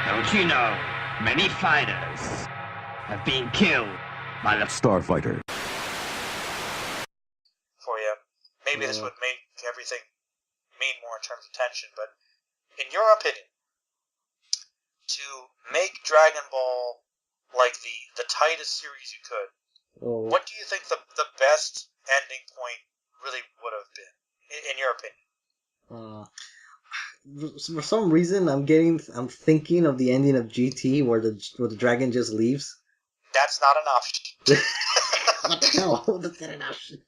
Don't you know, many fighters have been killed by the Starfighter. For you. Maybe this would make everything mean more in terms of tension, but in your opinion, to make Dragon Ball like the tightest series you could, what do you think the best ending point really would have been, in your opinion? For some reason, I'm thinking of the ending of GT where the dragon just leaves. That's not an option. What the hell? That's not an option.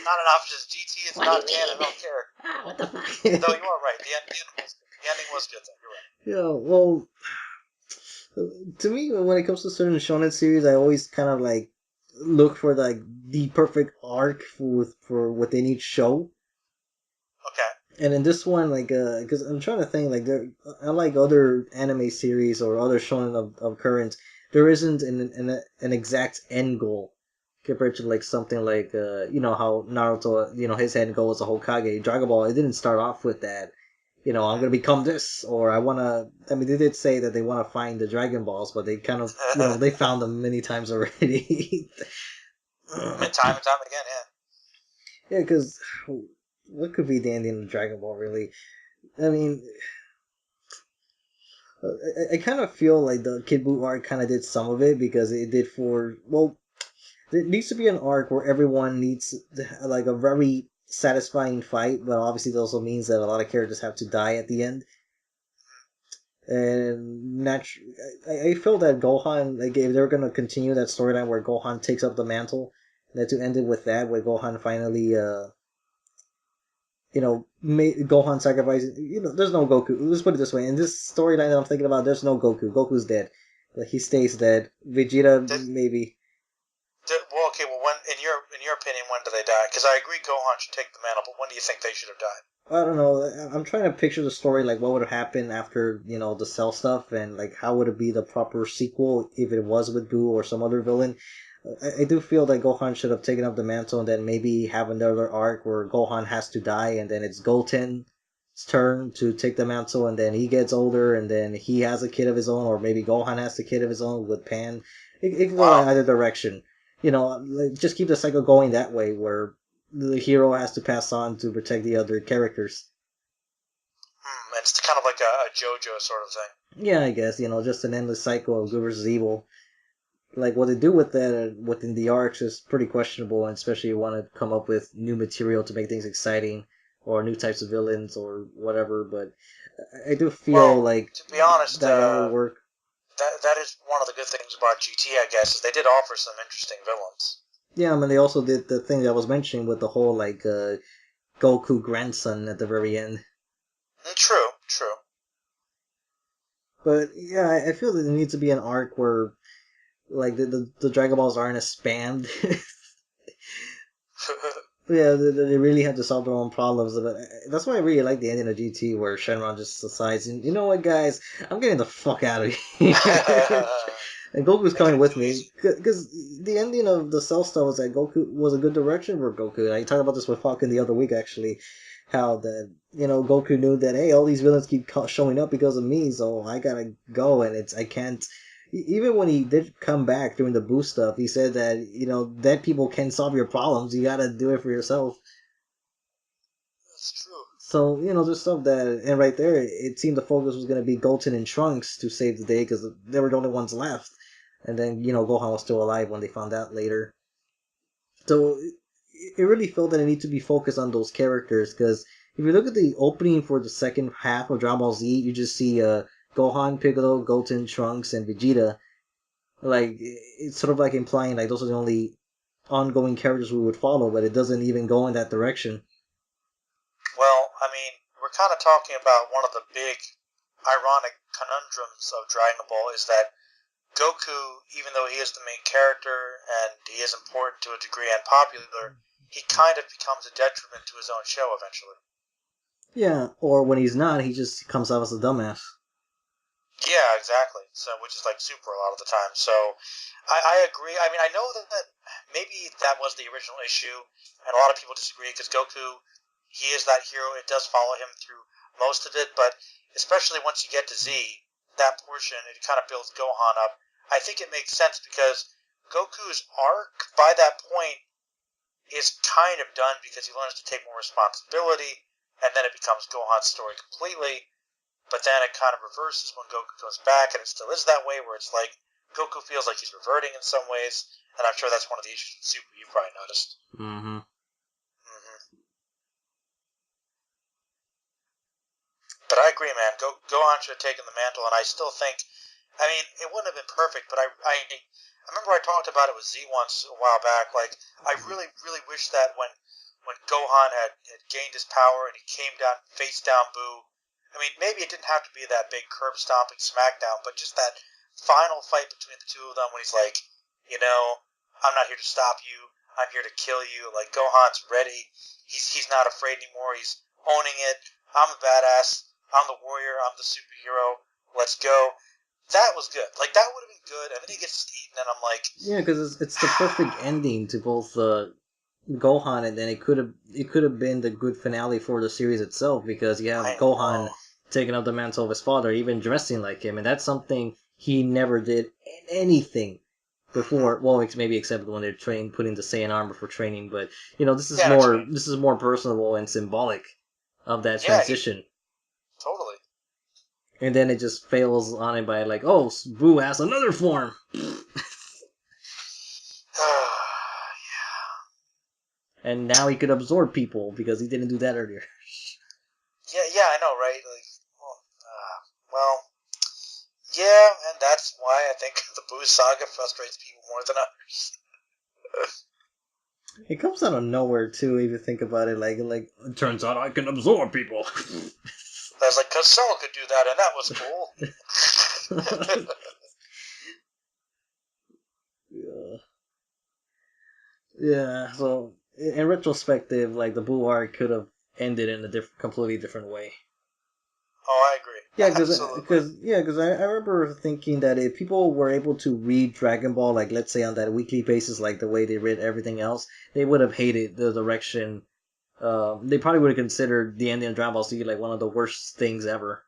Not an option. GT is not canon. I don't care. What the fuck? No, you are right. The ending was good. Though. You're right. Yeah. Well, to me, when it comes to certain shonen series, I always kind of like look for like the perfect arc for within each show. Okay. And in this one, like, because I'm trying to think, like, unlike other anime series or other shonen of current, there isn't an exact end goal compared to like something like, how Naruto, his end goal was a Hokage. Dragon Ball, it didn't start off with that. I'm gonna become this, or I wanna. I mean, they did say that they want to find the Dragon Balls, but they kind of, they found them many times already. Time and time again, yeah. Yeah, because what could be the ending of Dragon Ball, really? I mean, I kind of feel like the Kid Buu arc kind of did some of it, because it did there needs to be an arc where everyone needs like a very satisfying fight, but obviously it also means that a lot of characters have to die at the end. And I feel that Gohan, like, if they're going to continue that storyline where Gohan takes up the mantle, that to end it with that, where Gohan finally, Gohan sacrificing, there's no Goku. Let's put it this way. In this storyline that I'm thinking about, there's no Goku. Goku's dead. Like, he stays dead. Vegeta, maybe. When in your opinion, when do they die? Because I agree Gohan should take the mantle, but when do you think they should have died? I don't know. I'm trying to picture the story, like, what would have happened after, the Cell stuff, and, like, how would it be the proper sequel if it was with Buu or some other villain. I do feel that Gohan should have taken up the mantle and then maybe have another arc where Gohan has to die, and then it's Goten's turn to take the mantle, and then he gets older, and then he has a kid of his own, or maybe Gohan has a kid of his own with Pan. It can go in either direction. Just keep the cycle going that way, where the hero has to pass on to protect the other characters. It's kind of like a JoJo sort of thing. Yeah, I guess, just an endless cycle of good versus evil. Like, what they do with that within the arcs is pretty questionable, and especially if you want to come up with new material to make things exciting, or new types of villains, or whatever, but I do feel like, to be honest, that will work. That is one of the good things about GT, I guess, is they did offer some interesting villains. Yeah, I mean, they also did the thing that I was mentioning with the whole, like, Goku grandson at the very end. True. But, yeah, I feel that there needs to be an arc where, like, the Dragon Balls aren't as spammed. Yeah, they really have to solve their own problems. But that's why I really like the ending of GT, where Shenron just decides, you know what, guys, I'm getting the fuck out of here. And Goku's coming with me, because the ending of the Cell stuff was that Goku was a good direction for Goku. I talked about this with Falcon the other week, actually, how that, Goku knew that, hey, all these villains keep showing up because of me, so I gotta go, and I can't. Even when he did come back during the Boo stuff, he said that, dead people can solve your problems. You gotta do it for yourself. That's true. So, there's stuff that, and right there, it seemed the focus was gonna be Goten and Trunks to save the day, because they were the only ones left. And then, Gohan was still alive when they found out later. So, it really felt that it needed to be focused on those characters, because if you look at the opening for the second half of Dragon Ball Z, you just see, Gohan, Piccolo, Goten, Trunks, and Vegeta. Like, it's sort of like implying like those are the only ongoing characters we would follow, but it doesn't even go in that direction. Well, I mean, we're kind of talking about one of the big ironic conundrums of Dragon Ball is that Goku, even though he is the main character and he is important to a degree and popular, he kind of becomes a detriment to his own show eventually. Yeah, or when he's not, he just comes off as a dumbass. Yeah, exactly. So, which is like Super a lot of the time. So, I agree. I mean, I know that maybe that was the original issue, and a lot of people disagree because Goku, he is that hero. It does follow him through most of it, but especially once you get to Z, that portion, it kind of builds Gohan up. I think it makes sense because Goku's arc by that point is kind of done because he learns to take more responsibility, and then it becomes Gohan's story completely. But then it kind of reverses when Goku comes back, and it still is that way, where it's like Goku feels like he's reverting in some ways, and I'm sure that's one of the issues with Super you probably noticed. Mm-hmm. But I agree, man. Gohan should have taken the mantle, and I still think, I mean, it wouldn't have been perfect, but I remember I talked about it with Z once a while back. Like, I really, really wish that when Gohan had gained his power and he came down, face down Boo, I mean, maybe it didn't have to be that big curb stomping smackdown, but just that final fight between the two of them when he's like, I'm not here to stop you, I'm here to kill you. Like, Gohan's ready. He's not afraid anymore. He's owning it. I'm a badass. I'm the warrior. I'm the superhero. Let's go. That was good. Like, that would have been good. And then he gets eaten, and I'm like... Yeah, because it's the perfect ending to both Gohan, and then it could have been the good finale for the series itself, because you have Gohan taking up the mantle of his father, even dressing like him, and that's something he never did in anything before. Well, maybe except when they're putting the Saiyan armor for training, but this is more personable and symbolic of that transition. Totally. And then it just fails on it by like, oh, Boo has another form. And now he could absorb people because he didn't do that earlier. Yeah, I know, right? Like, yeah, and that's why I think the Boo saga frustrates people more than others. It comes out of nowhere too, if you think about it. Like it turns out I can absorb people. I was like, cause Cell could do that, and that was cool. Yeah. So in retrospective, like the Boo arc could have ended in a completely different way. Oh, I agree. Yeah, because I remember thinking that if people were able to read Dragon Ball, like let's say on that weekly basis, like the way they read everything else, they would have hated the direction. They probably would have considered the ending of Dragon Ball Z like one of the worst things ever.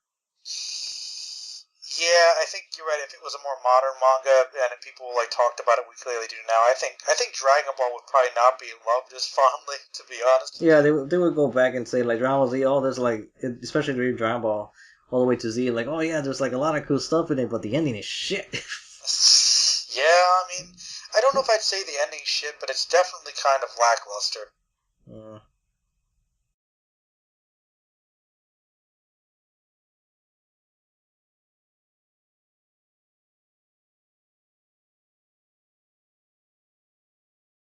Yeah, I think you're right. If it was a more modern manga and if people like talked about it weekly like they do now, I think Dragon Ball would probably not be loved as fondly, to be honest. Yeah, they would go back and say like Dragon Ball Z, oh, there's like, especially read Dragon Ball all the way to Z, like, oh yeah, there's like a lot of cool stuff in it, but the ending is shit. Yeah, I mean, I don't know if I'd say the ending's shit, but it's definitely kind of lackluster.